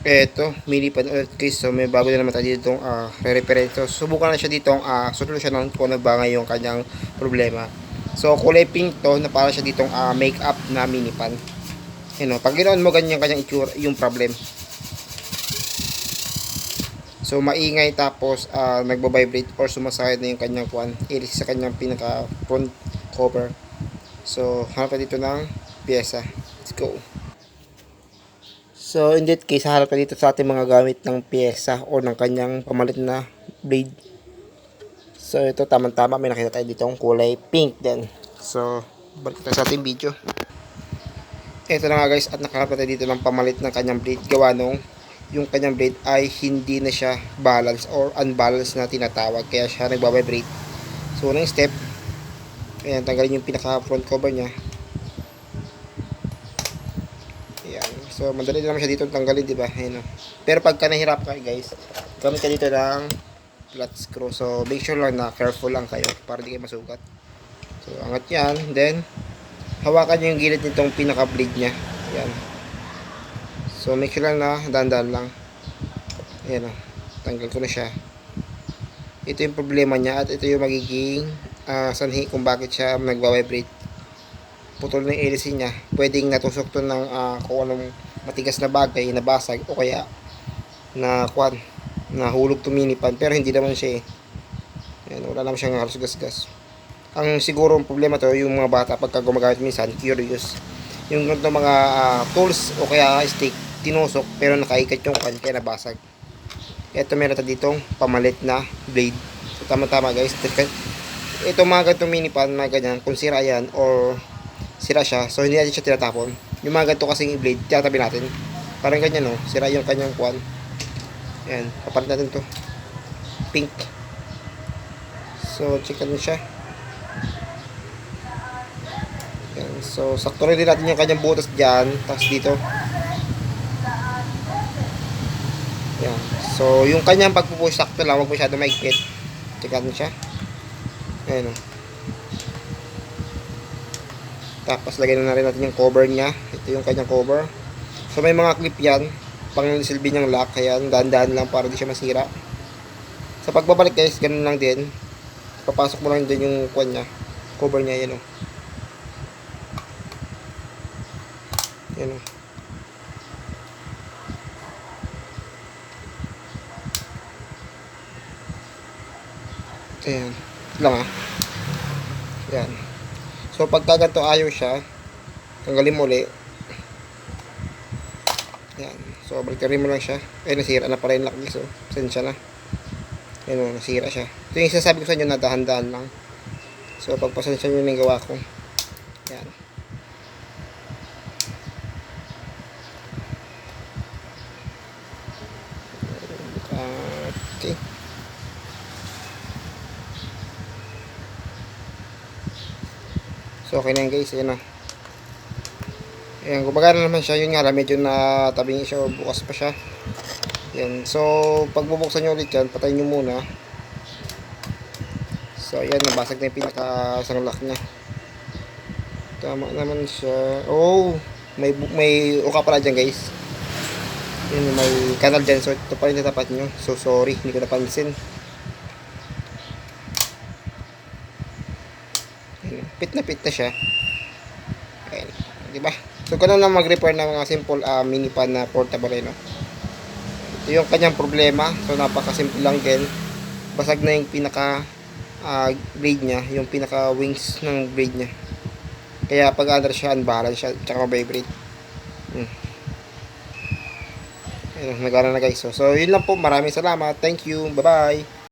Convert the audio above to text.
Eto, mini pan ulit guys. So may bago na naman tayo dito re-repair. So subukan na siya dito solusyonan kung ano ba ngayon kanyang problema. So kulay pink to na para siya ditong makeup na mini pan. Yun o, pag ginoon mo ganyan kanyang itsura, yung problem. So maingay tapos nagbo-vibrate or sumasakit na yung kanyang iris sa kanyang pinaka front cover. So hanap dito ng pyesa. Let's go. So in that case, harap ka dito sa ating mga gamit ng pyesa o ng kanyang pamalit na blade. So ito tamang-tama, may nakita tayo dito ang kulay pink din. So balik tayo sa ating video. Ito na nga guys, at nakaharap tayo dito ng pamalit ng kanyang blade. Gawa nung yung kanyang blade ay hindi na siya balance or unbalance na tinatawag. Kaya siya nagbabibrate. So unang step, ayan, tanggalin yung pinaka front cover niya. So, madali naman siya dito tanggalin, di ba? Ayun, oh. Pero pagka nahirap ka, guys, gamit ka dito ng flat screw. So, make sure lang na careful lang kayo para di kayo masugat. So, angat yan. Then, hawakan nyo yung gilid nitong pinaka-blade nya. Yan. So, make sure lang na dahan-dahan lang. Ayan, oh. Tanggal ko na siya. Ito yung problema niya at ito yung magiging sanhi kung bakit siya nagwa-vibrate. Putol na yung hélice niya. Pwedeng natusok to ng kung anong matigas na bagay, nabasag o kaya nahulog to mini pan, pero hindi naman siya eh. Ayan, wala naman siyang halos gas-gas. Ang siguro problema to yung mga bata pagka gumagamit minsan, curious. Yung ganito mga tools o kaya stick, tinusok pero nakaikat yung pan kaya nabasag. Ito meron tayo ditong pamalit na blade. So tama-tama guys. Ito mga ganitong mini pan, mga ganyan, kung sira yan or sira siya, so hindi natin siya tinatapon. Yung mga ganito kasing blade, tinatabi natin. Parang ganyan, no? Sira yung kanyang ayan, papalit natin to. Pink. So, check natin siya. Ayan, so, sakto rin din natin yung kanyang butas dyan. Tapos dito. Ayan. So, yung kanyang pagpupush, sakto lang. Huwag masyado maigpit. Check natin siya. Ayan, no? Tapos lagyan na rin natin yung cover niya. Ito yung kanyang cover. So may mga clip yan pang silbi niyang lock. Kaya dahan-dahan lang para di siya masira. Sa pagbabalik guys, ganun lang din. Papasok mo lang din yung niya, cover niya. Yan o. Yan o. Ayan. Ito lang Yan. So pagka ganito ayaw siya, tanggalin mo ulit. Yan. So balikin mo lang siya. Nasira na pala yung lock. So pasensya na. Yan, nasira siya. Ito yung sasabi ko sa inyo na dahan-dahan lang. So pagpasensya nyo yung gawa ko. Yan. Okay. So okay na yun guys, ayan na. Ayan, gumagana naman siya. Yun nga lang, medyo na tabing siya o bukas pa siya. Ayan, so pag bubuksan nyo ulit yan, patayin nyo muna. So ayan, nabasag na yung pinaka-isang lock nya. Tama naman siya. Oh, may uka pala dyan guys. Yun, may kanal dyan. So ito pa rin natapat nyo. So sorry, hindi ko napansin. Pit na siya. Ayan, di ba? So ganun lang mag-repair ng mga simple mini pan na portable, no. Ito yung kanyang problema. So napakasimple lang din. Basag na yung pinaka blade niya, yung pinaka wings ng blade niya. Kaya pag under siya, unbalance siya, tsaka vibrate. Ayun, nagana na guys. So yun lang po. Maraming salamat. Thank you. Bye-bye.